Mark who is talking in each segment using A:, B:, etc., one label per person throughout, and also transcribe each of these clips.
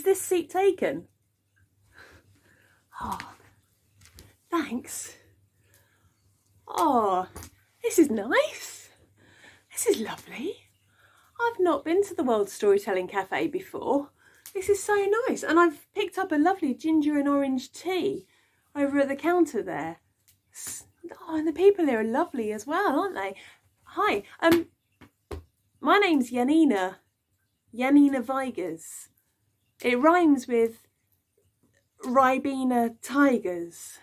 A: this seat taken? Oh, thanks. Oh, this is nice. This is lovely. I've not been to the World Storytelling Cafe before. This is so nice. And I've picked up a lovely ginger and orange tea over at the counter there. Oh, and the people here are lovely as well, aren't they? Hi, my name's Janina. Janina Vigurs. It rhymes with Ribena tigers.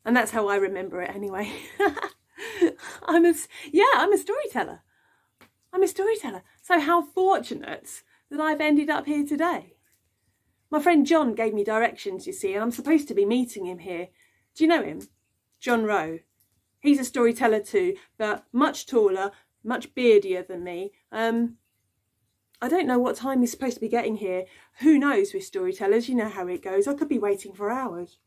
A: And that's how I remember it anyway. I'm a storyteller. I'm a storyteller. So how fortunate that I've ended up here today. My friend John gave me directions, you see, and I'm supposed to be meeting him here. Do you know him? John Rowe. He's a storyteller too, but much taller, much beardier than me. I don't know what time he's supposed to be getting here. Who knows with storytellers? You know how it goes. I could be waiting for hours.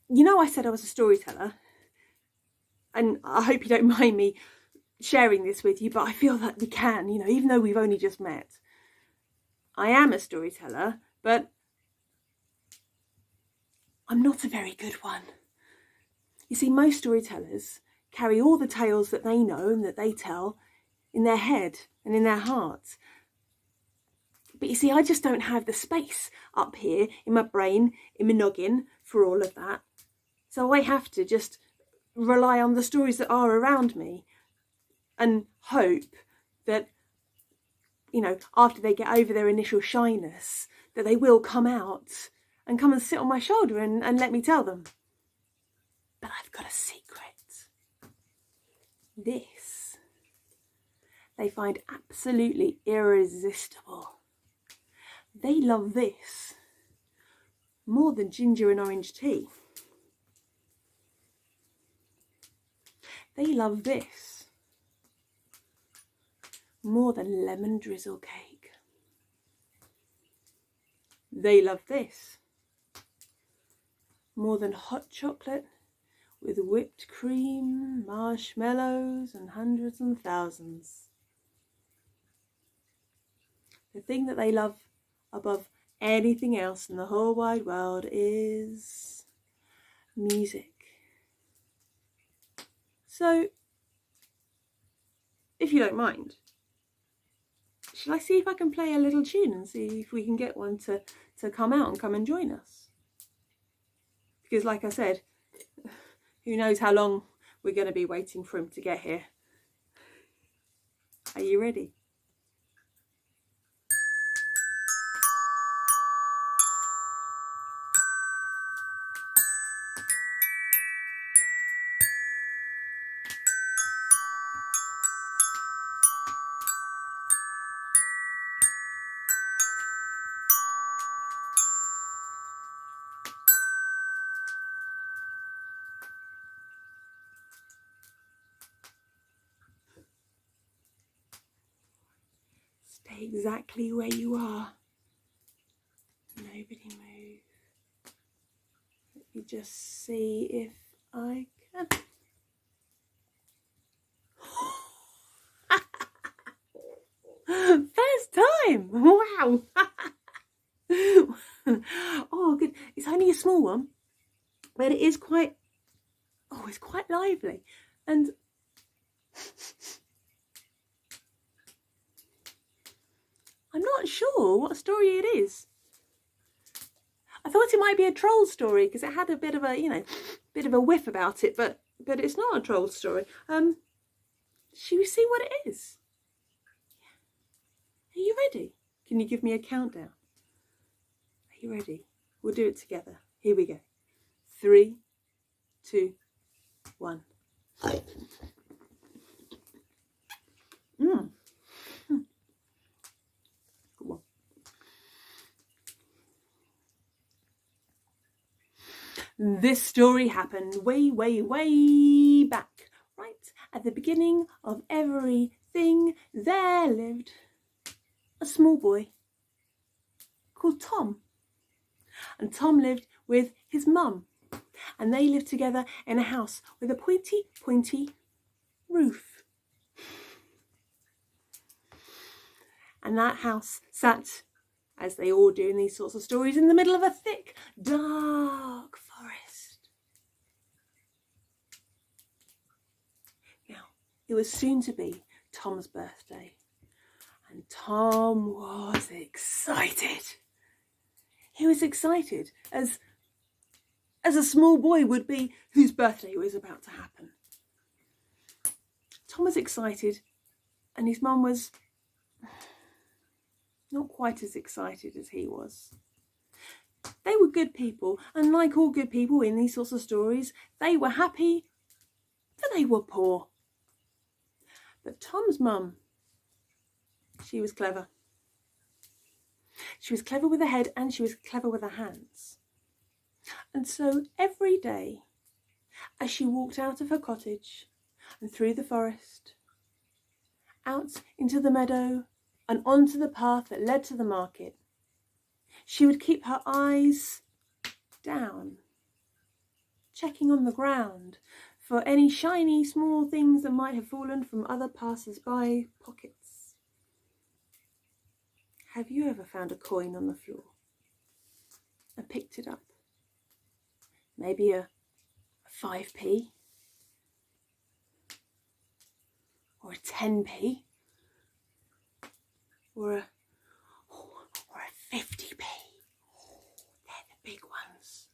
A: You know, I said I was a storyteller, and I hope you don't mind me sharing this with you, but I feel that we can, you know, even though we've only just met. I am a storyteller, but I'm not a very good one. You see, most storytellers carry all the tales that they know and that they tell in their head and in their heart. But you see, I just don't have the space up here in my brain, in my noggin, for all of that. So I have to just rely on the stories that are around me and hope that, you know, after they get over their initial shyness, that they will come out and come and sit on my shoulder and let me tell them. But I've got a secret. This they find absolutely irresistible. They love this more than ginger and orange tea. They love this more than lemon drizzle cake. They love this more than hot chocolate with whipped cream, marshmallows, and hundreds and thousands. The thing that they love above anything else in the whole wide world is music. So, if you don't mind, shall I see if I can play a little tune and see if we can get one to come out and come and join us? Because like I said, who knows how long we're going to be waiting for him to get here. Are you ready? Stay exactly where you are. Nobody move. Let me just see if I can. First time! Wow! Oh, good. It's only a small one, but it is quite, it's quite lively. And I'm not sure what story it is. I thought it might be a troll story because it had a bit of a, bit of a whiff about it, but it's not a troll story. Should we see what it is? Are you ready? Can you give me a countdown? Are you ready? We'll do it together. Here we go. 3, 2, 1. Come on. This story happened way, way, way back, right at the beginning of everything. There lived a small boy called Tom. And Tom lived with his mum. And they lived together in a house with a pointy, pointy roof. And that house sat, as they all do in these sorts of stories, in the middle of a thick, dark forest. Now, it was soon to be Tom's birthday, and Tom was excited. He was excited as a small boy would be whose birthday was about to happen. Tom was excited, and his mum was not quite as excited as he was. They were good people, and like all good people in these sorts of stories, they were happy that they were poor. But Tom's mum, she was clever. She was clever with her head, and she was clever with her hands. And so every day, as she walked out of her cottage and through the forest, out into the meadow and onto the path that led to the market, she would keep her eyes down, checking on the ground for any shiny small things that might have fallen from other passers-by pockets. Have you ever found a coin on the floor and picked it up? Maybe a 5p or a 10p or a 50p. They're the big ones.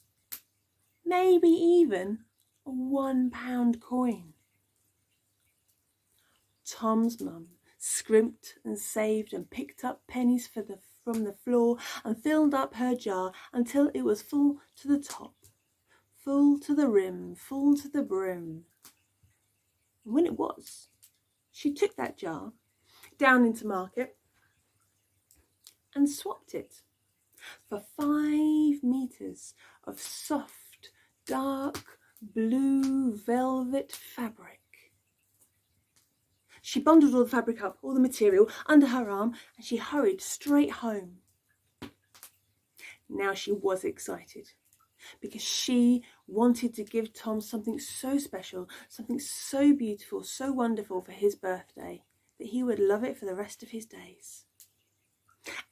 A: Maybe even a £1 coin. Tom's mum scrimped and saved and picked up pennies from the floor and filled up her jar until it was full to the top, full to the rim, full to the brim. And when it was, she took that jar down into market and swapped it for 5 meters of soft, dark, blue velvet fabric. She bundled all the fabric up, all the material, under her arm, and she hurried straight home. Now she was excited, because she wanted to give Tom something so special, something so beautiful, so wonderful for his birthday, that he would love it for the rest of his days.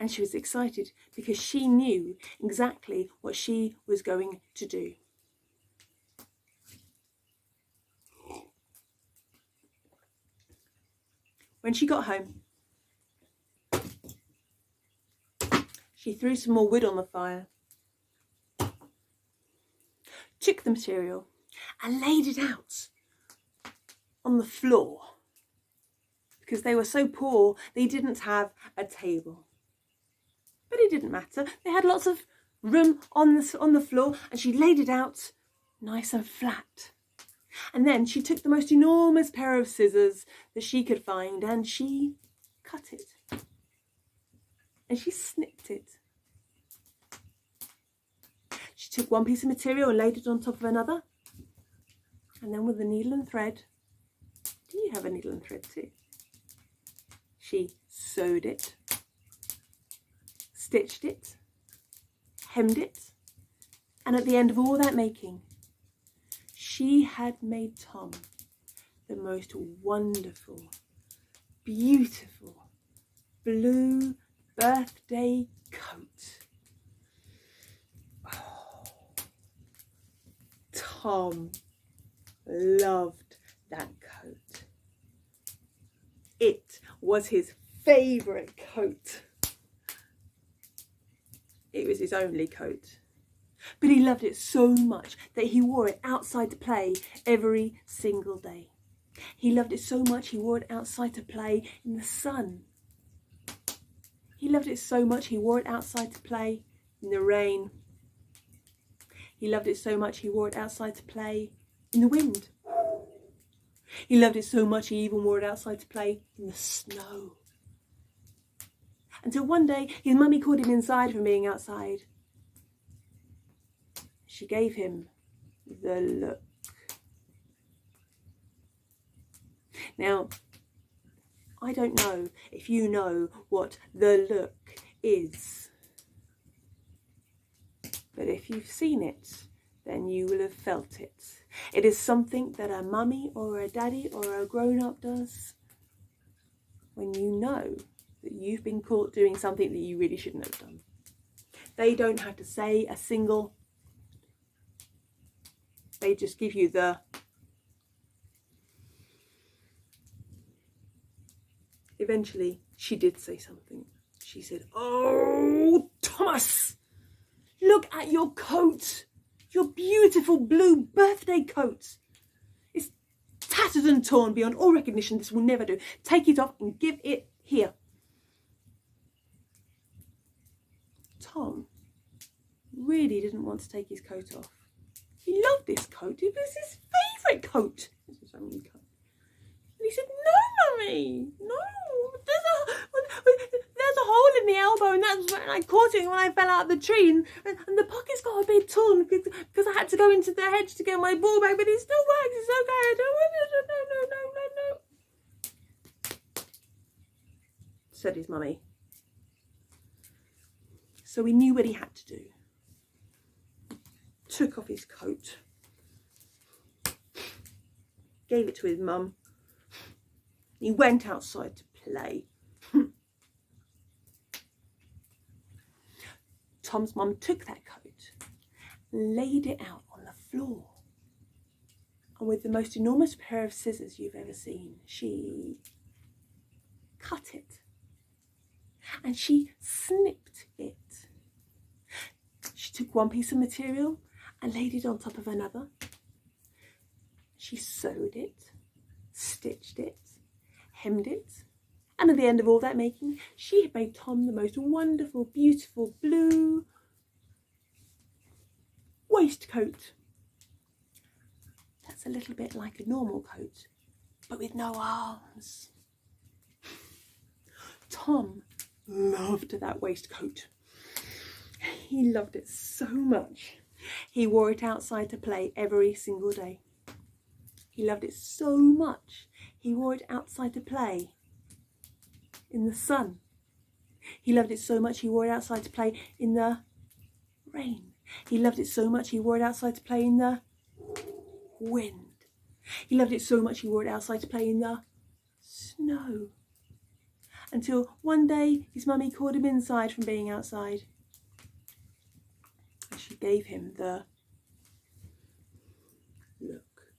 A: And she was excited because she knew exactly what she was going to do. When she got home, she threw some more wood on the fire, took the material and laid it out on the floor, because they were so poor they didn't have a table. But it didn't matter. They had lots of room on the floor, and she laid it out nice and flat. And then she took the most enormous pair of scissors that she could find, and she cut it. And she snipped it. She took one piece of material and laid it on top of another. And then with a needle and thread, do you have a needle and thread too? She sewed it, stitched it, hemmed it, and at the end of all that making, she had made Tom the most wonderful, beautiful, blue birthday coat. Oh, Tom loved that coat. It was his favourite coat. It was his only coat. But he loved it so much that he wore it outside to play every single day. He loved it so much he wore it outside to play in the sun. He loved it so much he wore it outside to play in the rain. He loved it so much he wore it outside to play in the wind. He loved it so much he even wore it outside to play in the snow. Until one day his mummy called him inside from being outside. She gave him the look. Now, I don't know if you know what the look is, but if you've seen it, then you will have felt it. It is something that a mummy or a daddy or a grown-up does when you know that you've been caught doing something that you really shouldn't have done. They don't have to say a single, they just give you the, eventually she did say something. She said, "Oh, Thomas, look at your coat, your beautiful blue birthday coat. It's tattered and torn beyond all recognition. This will never do. Take it off and give it here." Tom really didn't want to take his coat off. He loved this coat. It was his favourite coat. This was only coat. And he said, "No, Mummy, no. There's a hole in the elbow, and that's when I caught it when I fell out of the tree, and the pocket's got a bit torn because I had to go into the hedge to get my ball back, but it still works. It's okay. I don't want it. No," said his mummy. So he knew what he had to do. Took off his coat, gave it to his mum. He went outside to play. Tom's mum took that coat, laid it out on the floor, and with the most enormous pair of scissors you've ever seen, she cut it, and she snipped it. She took one piece of material and laid it on top of another. She sewed it, stitched it, hemmed it, and at the end of all that making, she had made Tom the most wonderful, beautiful blue waistcoat. That's a little bit like a normal coat, but with no arms. Tom loved that waistcoat. He loved it so much. He wore it outside to play every single day. He loved it so much. He wore it outside to play in the sun. He loved it so much he wore it outside to play in the rain. He loved it so much he wore it outside to play in the wind. He loved it so much he wore it outside to play in the snow. Until one day his mummy called him inside from being outside. And she gave him the look.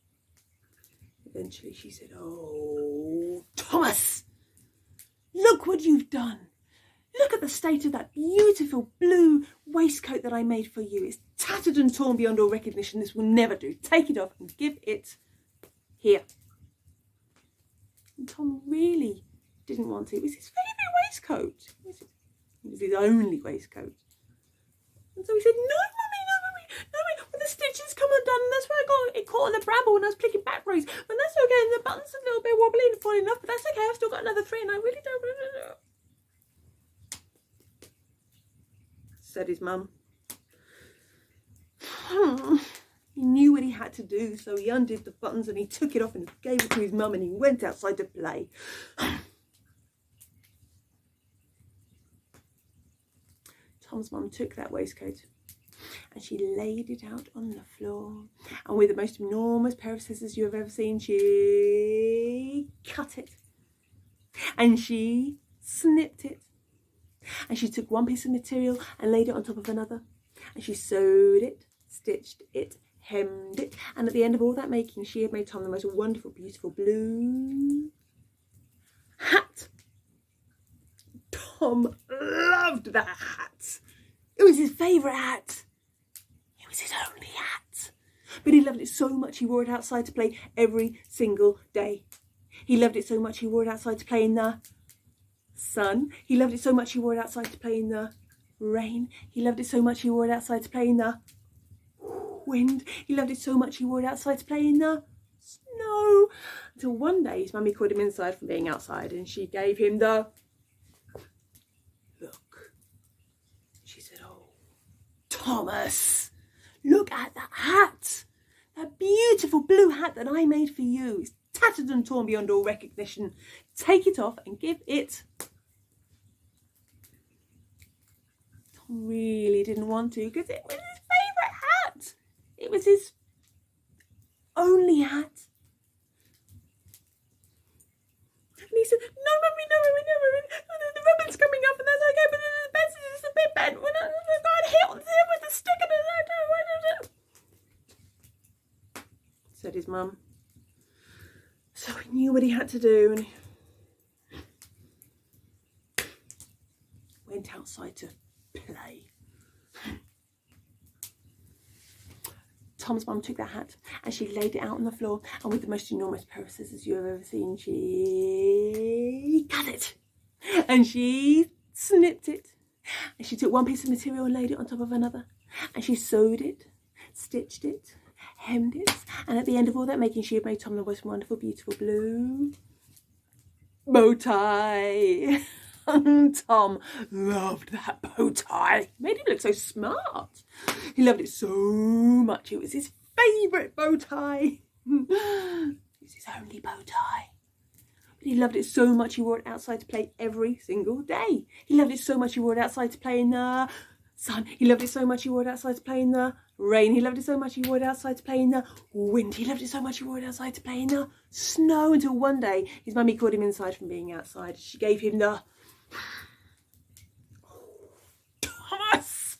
A: Eventually she said, "Oh, Thomas, look what you've done. Look at the state of that beautiful blue waistcoat that I made for you. It's tattered and torn beyond all recognition. This will never do. Take it off and give it here." And Tom really didn't want to. It was his favourite waistcoat. It was his only waistcoat. And so he said, "No, Mummy, well, the stitches come undone, and that's why I got it caught in the bramble when I was picking blackberries. And that's okay, and the button's a little bit wobbly and falling off, but that's okay. I've still got another 3, and I really don't want to know," said his mum. He knew what he had to do, so he undid the buttons and he took it off and gave it to his mum, and he went outside to play. Tom's mum took that waistcoat and she laid it out on the floor, and with the most enormous pair of scissors you have ever seen, she cut it, and she snipped it, and she took one piece of material and laid it on top of another, and she sewed it, stitched it, hemmed it, and at the end of all that making, she had made Tom the most wonderful, beautiful blue hat. Tom loved that hat. It was his favourite hat. It was his only hat. But he loved it so much he wore it outside to play every single day. He loved it so much he wore it outside to play in the sun. He loved it so much he wore it outside to play in the rain. He loved it so much he wore it outside to play in the wind. He loved it so much he wore it outside to play in the snow. Until one day his mummy called him inside from being outside, and she gave him the look. She said, "Oh, Thomas, look at that hat. That beautiful blue hat that I made for you. It's tattered and torn beyond all recognition. Take it off and give it." Tom really didn't want to, because it was his favourite hat. It was his only hat. And he said, no, mummy, no, mummy, no, mummy. The ribbon's coming off and that's okay, but the bed's just a bit bent. When I got hit on there with the stick and said his mum. So he knew what he had to do and he went outside to play. Tom's mum took that hat and she laid it out on the floor, and with the most enormous pair of scissors you have ever seen, she cut it and she snipped it, and she took one piece of material and laid it on top of another, and she sewed it, stitched it, hemmed it, and at the end of all that making, she had made Tom the most wonderful, beautiful blue bow tie. Tom loved that bow tie. Made him look so smart. He loved it so much. It was his favourite bow tie. It was his only bow tie. But he loved it so much he wore it outside to play every single day. He loved it so much he wore it outside to play in the sun. He loved it so much he wore it outside to play in the rain. He loved it so much he wore it outside to play in the wind. He loved it so much he wore it outside to play in the snow, until one day his mummy called him inside from being outside. She gave him the... Thomas!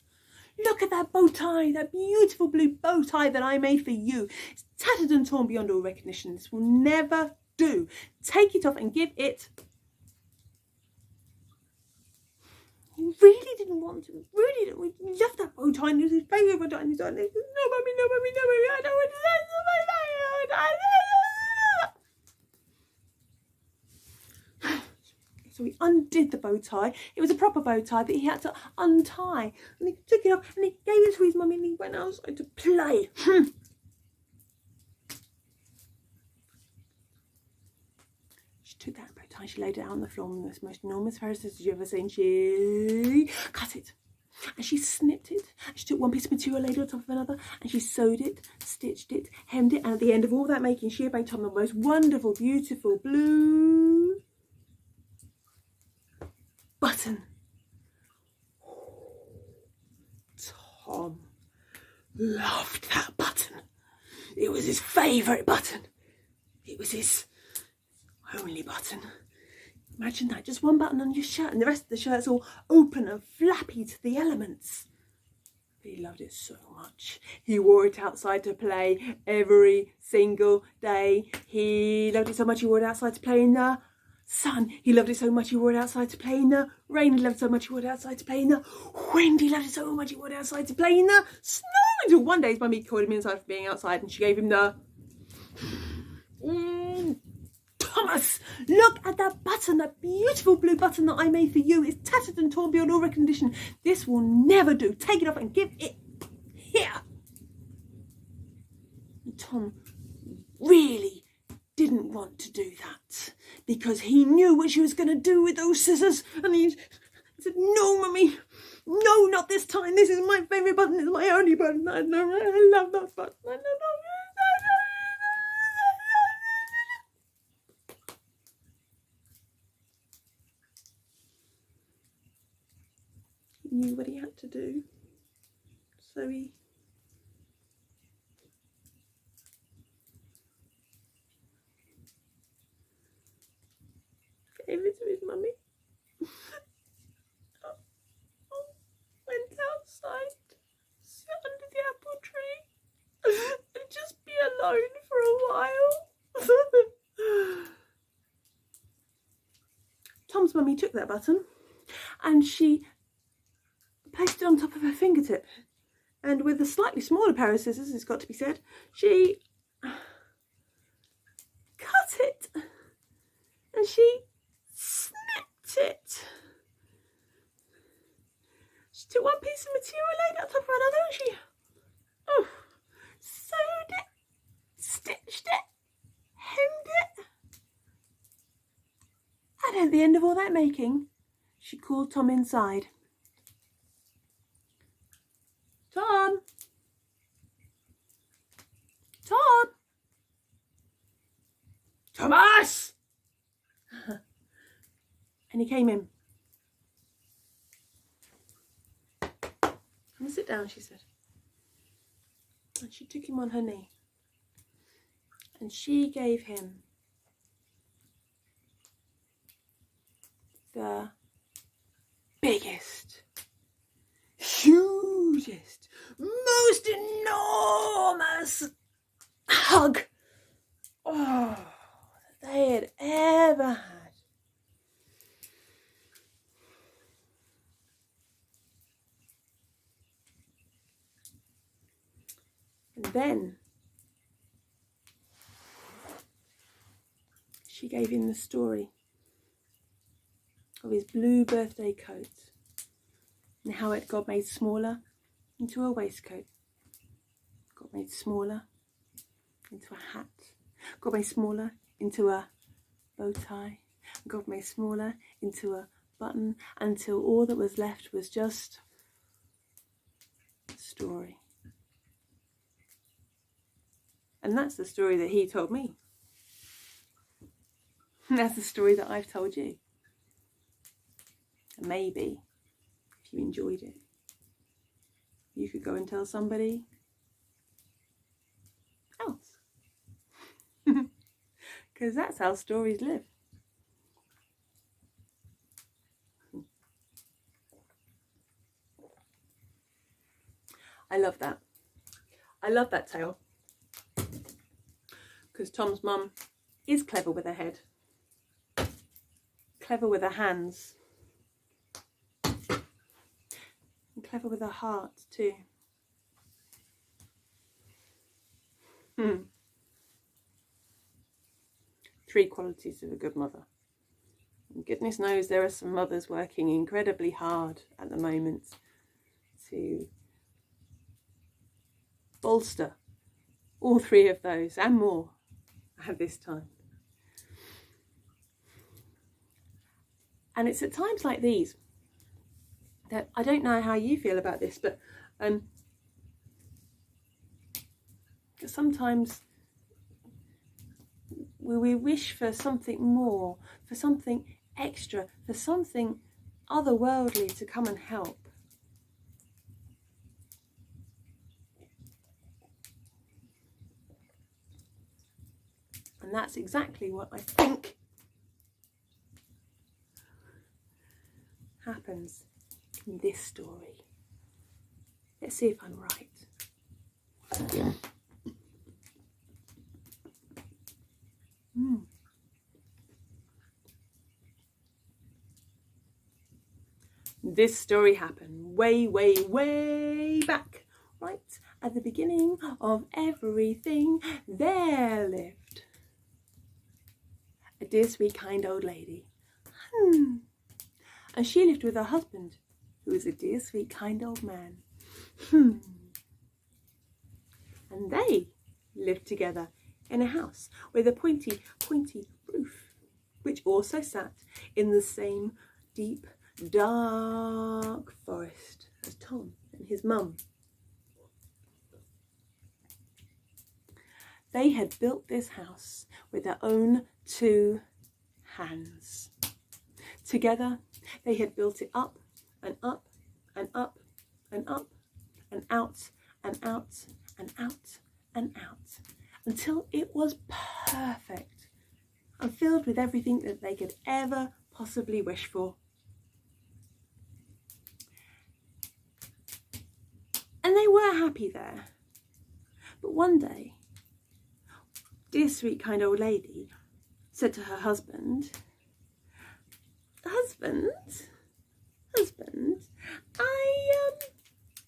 A: Look at that bow tie, that beautiful blue bow tie that I made for you. It's tattered and torn beyond all recognition. This will never do. Take it off and give it... He really didn't want to. Really didn't. He loved that bow tie and it was his favourite bow tie. And he's like, no, mummy, no, mummy, no, mummy, I don't want to say So he undid the bow tie. It was a proper bow tie that he had to untie. And he took it off and he gave it to his mummy and he went outside to play. She took that bow tie, she laid it out on the floor with the most enormous pair of scissors you ever seen. She cut it. And she snipped it. She took one piece of material, laid it on top of another, and she sewed it, stitched it, hemmed it, and at the end of all that making, she had made Tom the most wonderful, beautiful blue button. Tom loved that button. It was his favourite button. It was his only button. Imagine that, just one button on your shirt and the rest of the shirt's all open and flappy to the elements. But he loved it so much. He wore it outside to play every single day. He loved it so much he wore it outside to play in the sun. He loved it so much he wore it outside to play in the rain. He loved it so much he wore it outside to play in the wind. He loved it so much he wore it outside to play in the snow. Until one day his mummy called him inside for being outside and she gave him the... Thomas, look at that button, that beautiful blue button that I made for you. It's tattered and torn beyond all recognition. This will never do. Take it off and give it here. And Tom really didn't want to do that because he knew what she was going to do with those scissors. And he said, no, mummy, no, not this time. This is my favourite button. It's my only button. I love that button. I love that. He knew what he had to do, so he gave it to his mummy. Went outside, sit under the apple tree and just be alone for a while. Tom's mummy took that button and she placed it on top of her fingertip, and with a slightly smaller pair of scissors, it's got to be said, she cut it and she snipped it. She took one piece of material, laid it on top of another, and she sewed it, stitched it, hemmed it, and at the end of all that making, she called Tom inside. Tom! Tom! Thomas! And he came in. Come and sit down, she said. And she took him on her knee. And she gave him the biggest, hugest, most enormous hug that they had ever had. And then she gave him the story of his blue birthday coat and how it got made smaller into a waistcoat, got made smaller into a hat, got made smaller into a bow tie, got made smaller into a button, until all that was left was just a story. And that's the story that he told me. And that's the story that I've told you. And maybe, if you enjoyed it, you could go and tell somebody else. Because that's how stories live. I love that. I love that tale. Because Tom's mum is clever with her head, clever with her hands, and clever with her heart too. Three qualities of a good mother. And goodness knows there are some mothers working incredibly hard at the moment to bolster all three of those and more at this time. And it's at times like these that I don't know how you feel about this, but sometimes we wish for something more, for something extra, for something otherworldly to come and help. And that's exactly what I think happens in this story. Let's see if I'm right. Yeah. This story happened way, way, way back, right at the beginning of everything. There lived a dear, sweet, kind old lady. And she lived with her husband, who was a dear, sweet, kind old man. And they lived together in a house with a pointy, pointy roof, which also sat in the same deep, dark forest as Tom and his mum. They had built this house with their own two hands. Together, they had built it up and up and up and up and out and out and out and out until it was perfect and filled with everything that they could ever possibly wish for. And they were happy there. But one day, dear, sweet, kind old lady said to her husband, Husband,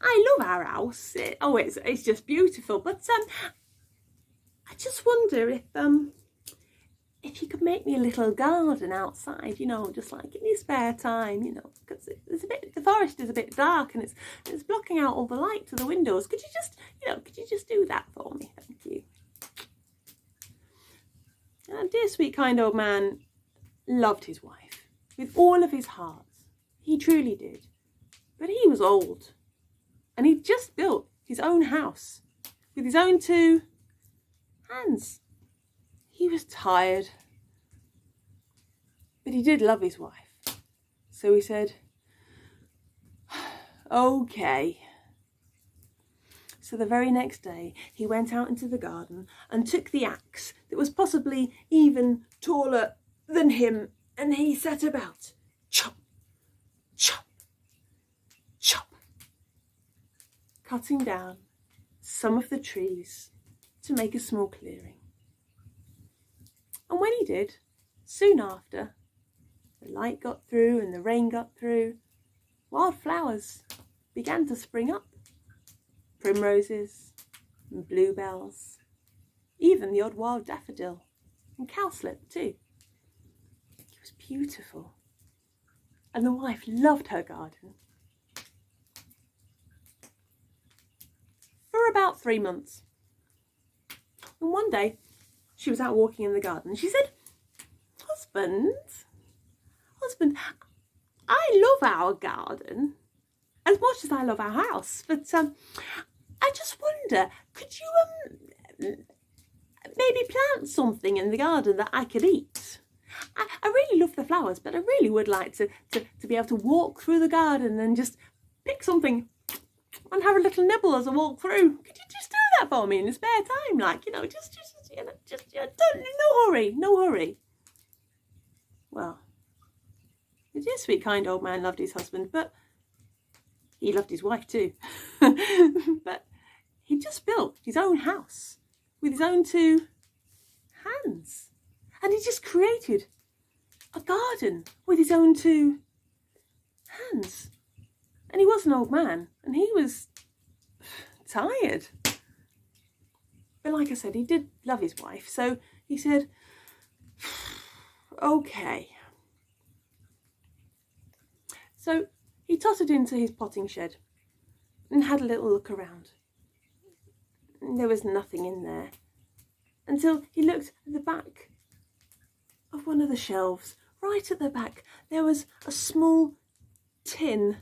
A: I love our house. It's just beautiful. But I just wonder if you could make me a little garden outside, just like in your spare time, because the forest is a bit dark and it's blocking out all the light to the windows. Could you just do that for me? Thank you. And dear, sweet, kind old man loved his wife with all of his heart. He truly did. But he was old, and he'd just built his own house with his own two hands. He was tired, but he did love his wife. So he said, okay. So the very next day, he went out into the garden and took the axe that was possibly even taller than him, and he set about chop, chop, chop, cutting down some of the trees to make a small clearing. And when he did, soon after, the light got through and the rain got through, wild flowers began to spring up. Primroses and bluebells, even the odd wild daffodil and cowslip too. It was beautiful. And the wife loved her garden. For about 3 months. And one day, she was out walking in the garden and she said, Husband, I love our garden as much as I love our house, but I just wonder, could you maybe plant something in the garden that I could eat? I really love the flowers, but I really would like to be able to walk through the garden and just pick something and have a little nibble as I walk through. Could you just do that for me in the spare time? Like, no hurry. Well, the dear sweet kind old man loved his husband, but he loved his wife too. But he just built his own house with his own 2 hands. And he just created a garden with his own 2 hands. And he was an old man and he was tired. But like I said, he did love his wife. So he said, okay. So he tottered into his potting shed and had a little look around. There was nothing in there until he looked at the back of one of the shelves. Right at the back, there was a small tin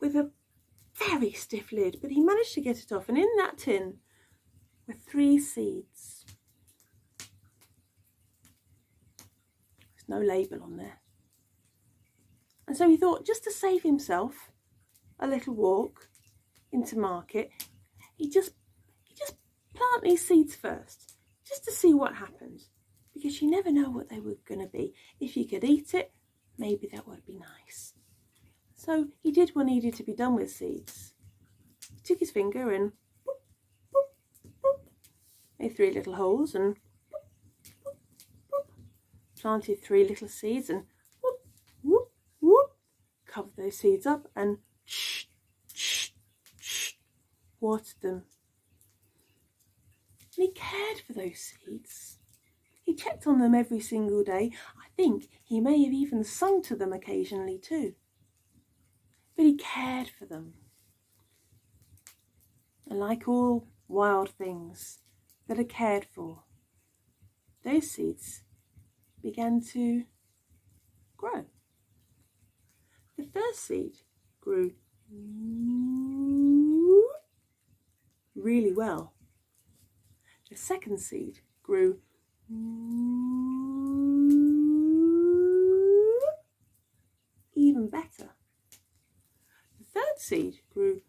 A: with a very stiff lid, but he managed to get it off, and in that tin were 3 seeds. There's no label on there. And so he thought, just to save himself a little walk into market, he just plant these seeds first, just to see what happens, because you never know what they were going to be. If you could eat it, maybe that would be nice. So he did what needed to be done with seeds. He took his finger and boop, boop, boop, made 3 little holes and boop, boop, boop, planted 3 little seeds and whoop, whoop, whoop, covered those seeds up and watered them. And he cared for those seeds. He checked on them every single day. I think he may have even sung to them occasionally too. But he cared for them. And like all wild things that are cared for, those seeds began to grow. The first seed grew really well. The second seed grew even better. The third seed grew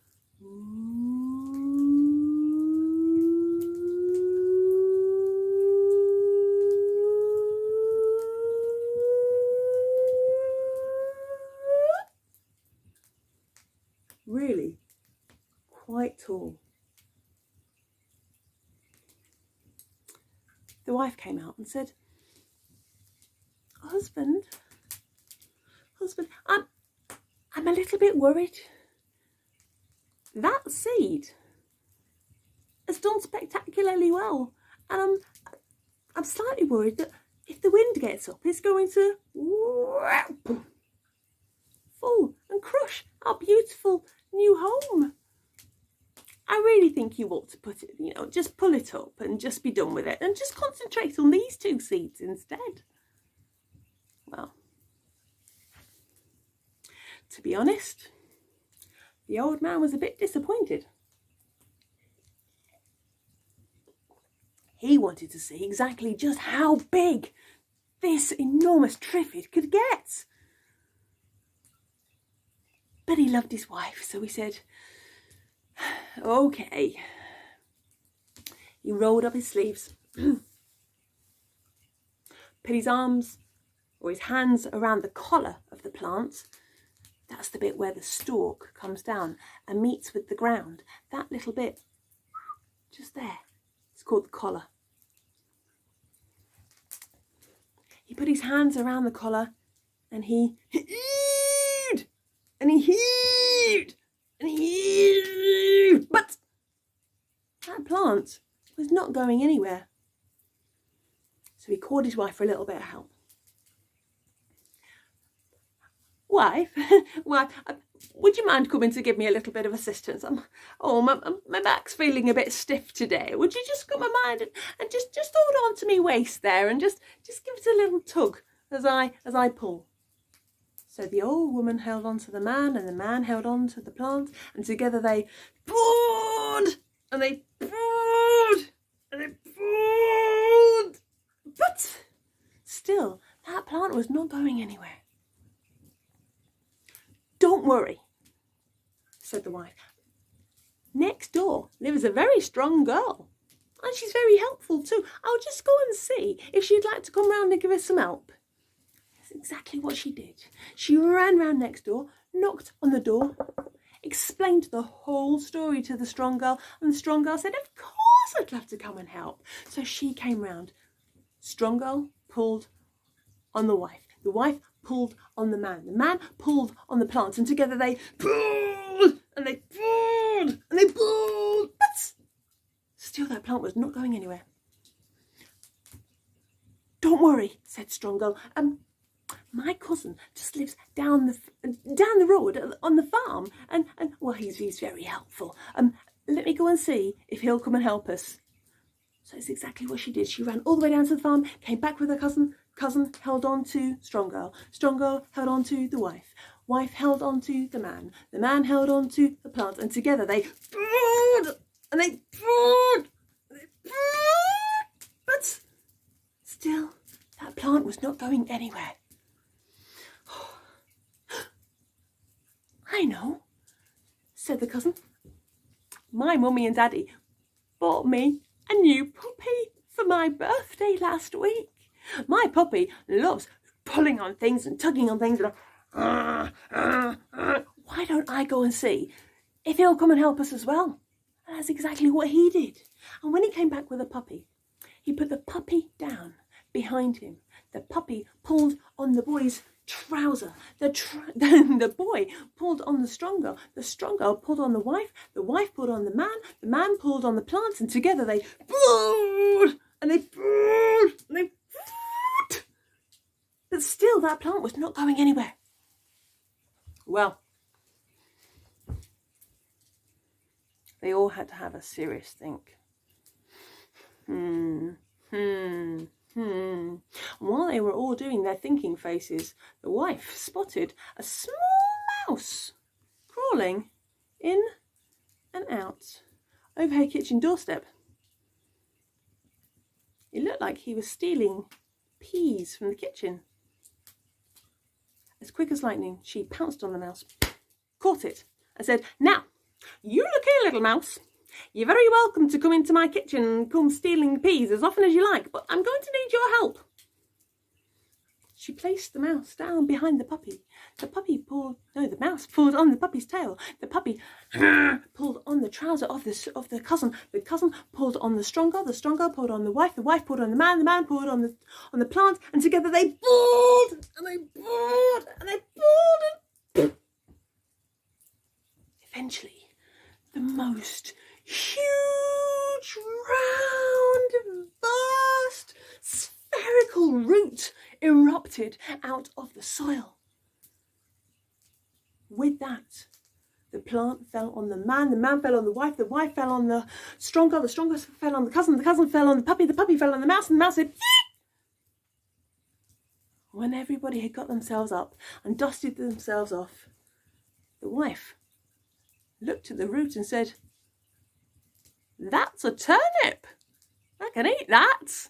A: really quite tall. The wife came out and said, Husband, I'm a little bit worried. That seed has done spectacularly well, and I'm slightly worried that if the wind gets up, it's going to fall and crush our beautiful new home. I really think you ought to put it, just pull it up and just be done with it and just concentrate on these 2 seeds instead. Well, to be honest, the old man was a bit disappointed. He wanted to see exactly just how big this enormous triffid could get. But he loved his wife, so he said, okay. He rolled up his sleeves, put his arms or his hands around the collar of the plant. That's the bit where the stalk comes down and meets with the ground. That little bit, just there, it's called the collar. He put his hands around the collar and he heaved and he heaved and he heaved. But that plant was not going anywhere. So he called his wife for a little bit of help. Wife, would you mind coming to give me a little bit of assistance? My back's feeling a bit stiff today. Would you just come a mind and just hold on to me waist there and just give it a little tug as I pull. So the old woman held on to the man and the man held on to the plant, and together they pulled and they pulled and they pulled. But still, that plant was not going anywhere. Don't worry, said the wife. Next door lives a very strong girl, and she's very helpful too. I'll just go and see if she'd like to come round and give us some help. That's exactly what she did. She ran round next door, knocked on the door, explained the whole story to the strong girl, and the strong girl said, of course I'd love to come and help. So she came round. Strong girl pulled on the wife. The wife pulled on the man. The man pulled on the plants, and together they pulled and they pulled and they pulled. But still that plant was not going anywhere. Don't worry, said Strong Girl. My cousin just lives down the road on the farm, and well, he's very helpful. Let me go and see if he'll come and help us. So it's exactly what she did. She ran all the way down to the farm, came back with her cousin. Cousin held on to Strong Girl. Strong Girl held on to the wife. Wife held on to the man. The man held on to the plant, and together they pulled and they pulled and they pulled. But still, that plant was not going anywhere. I know, said the cousin. My mummy and daddy bought me a new puppy for my birthday last week. My puppy loves pulling on things and tugging on things. Why don't I go and see if he'll come and help us as well? And that's exactly what he did. And when he came back with the puppy, he put the puppy down behind him. The puppy pulled on the boy's trouser. The boy pulled on the strong girl. The strong girl pulled on the wife pulled on the man pulled on the plants, and together they pulled and they pulled and they pulled. But still that plant was not going anywhere. Well, they all had to have a serious think. And while they were all doing their thinking faces, the wife spotted a small mouse crawling in and out over her kitchen doorstep. It looked like he was stealing peas from the kitchen. As quick as lightning, she pounced on the mouse, caught it, and said, "Now, you look here, little mouse. You're very welcome to come into my kitchen and come stealing peas as often as you like, but I'm going to need your help." She placed the mouse down behind the puppy. The mouse pulled on the puppy's tail. The puppy pulled on the trouser of the cousin. The cousin pulled on the strong girl. The strong girl pulled on the wife. The wife pulled on the man. The man pulled on the plant. And together they pulled and they pulled and they pulled. And eventually, the most huge, round, vast, spherical root erupted out of the soil. With that, the plant fell on the man fell on the wife fell on the strong girl fell on the cousin fell on the puppy fell on the mouse, and the mouse said, "Eek!" When everybody had got themselves up and dusted themselves off, the wife looked at the root and said, "That's a turnip. I can eat that.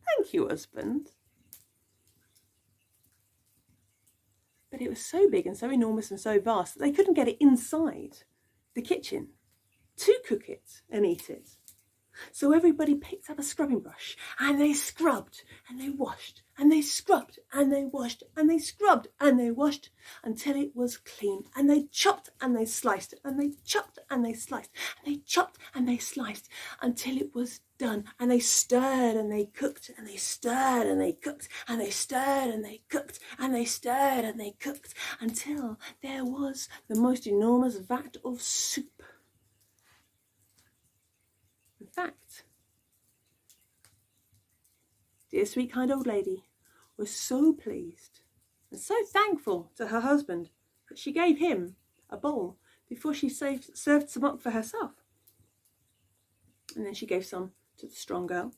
A: Thank you, husband." But it was so big and so enormous and so vast that they couldn't get it inside the kitchen to cook it and eat it. So everybody picked up a scrubbing brush and they scrubbed and they washed and they scrubbed and they washed and they scrubbed and they washed until it was clean. And they chopped and they sliced and they chopped and they sliced and they chopped and they sliced until it was done. And they stirred and they cooked and they stirred and they cooked and they stirred and they cooked and they stirred and they cooked until there was the most enormous vat of soup. In fact, dear sweet kind old lady was so pleased and so thankful to her husband that she gave him a bowl before she served some up for herself. And then she gave some to the strong girl,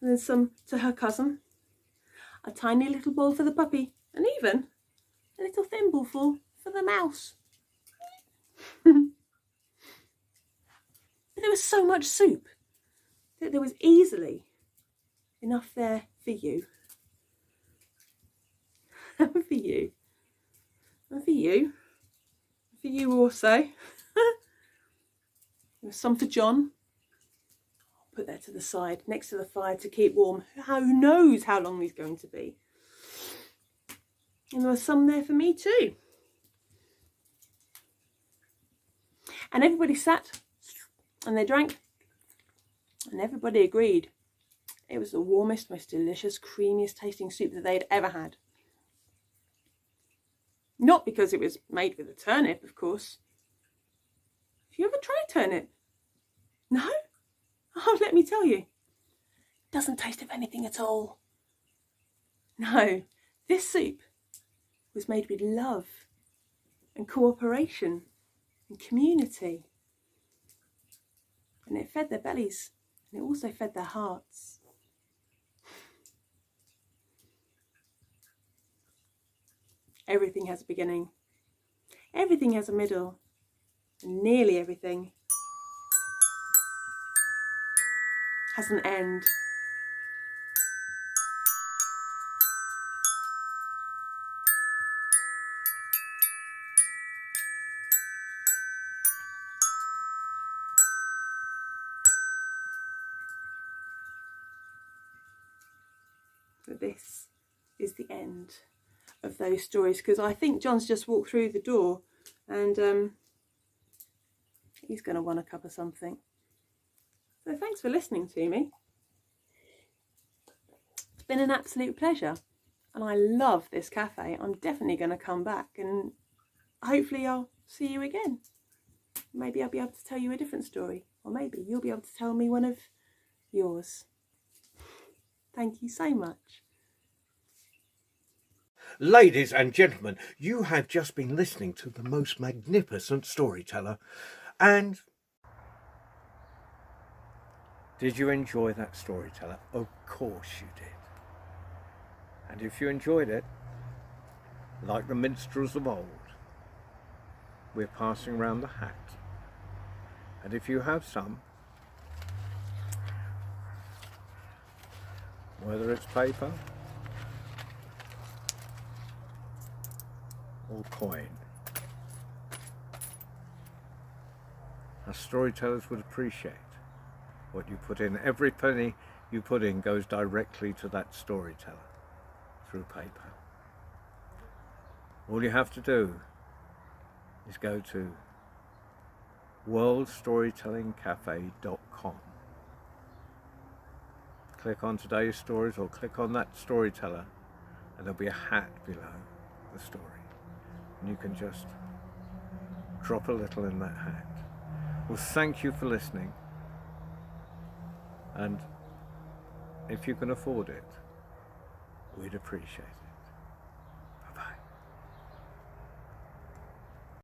A: and then some to her cousin, a tiny little bowl for the puppy, and even a little thimbleful for the mouse. But there was so much soup that there was easily enough there for you. And for you. And for you. For you also. There was some for John. I'll put that to the side next to the fire to keep warm. Who knows how long he's going to be. And there was some there for me too. And everybody sat and they drank, and everybody agreed it was the warmest, most delicious, creamiest tasting soup that they'd ever had. Not because it was made with a turnip, of course. Have you ever tried turnip? No? Oh, let me tell you. It doesn't taste of anything at all. No, this soup was made with love and cooperation and community. And it fed their bellies, and it also fed their hearts. Everything has a beginning. Everything has a middle. And nearly everything has an end. So this is the end of those stories, because I think John's just walked through the door and he's going to want a cup of something. So thanks for listening to me. It's been an absolute pleasure, and I love this cafe. I'm definitely going to come back, and hopefully I'll see you again. Maybe I'll be able to tell you a different story, or maybe you'll be able to tell me one of yours. Thank you so much.
B: Ladies and gentlemen, you have just been listening to the most magnificent storyteller. And did you enjoy that storyteller? Of course you did. And if you enjoyed it, like the minstrels of old, we're passing round the hat. And if you have some, whether it's paper or coin, our storytellers would appreciate what you put in. Every penny you put in goes directly to that storyteller through PayPal. All you have to do is go to worldstorytellingcafe.com. Click on today's stories or click on that storyteller, and there'll be a hat below the story. And you can just drop a little in that hat. Well, thank you for listening. And if you can afford it, we'd appreciate it.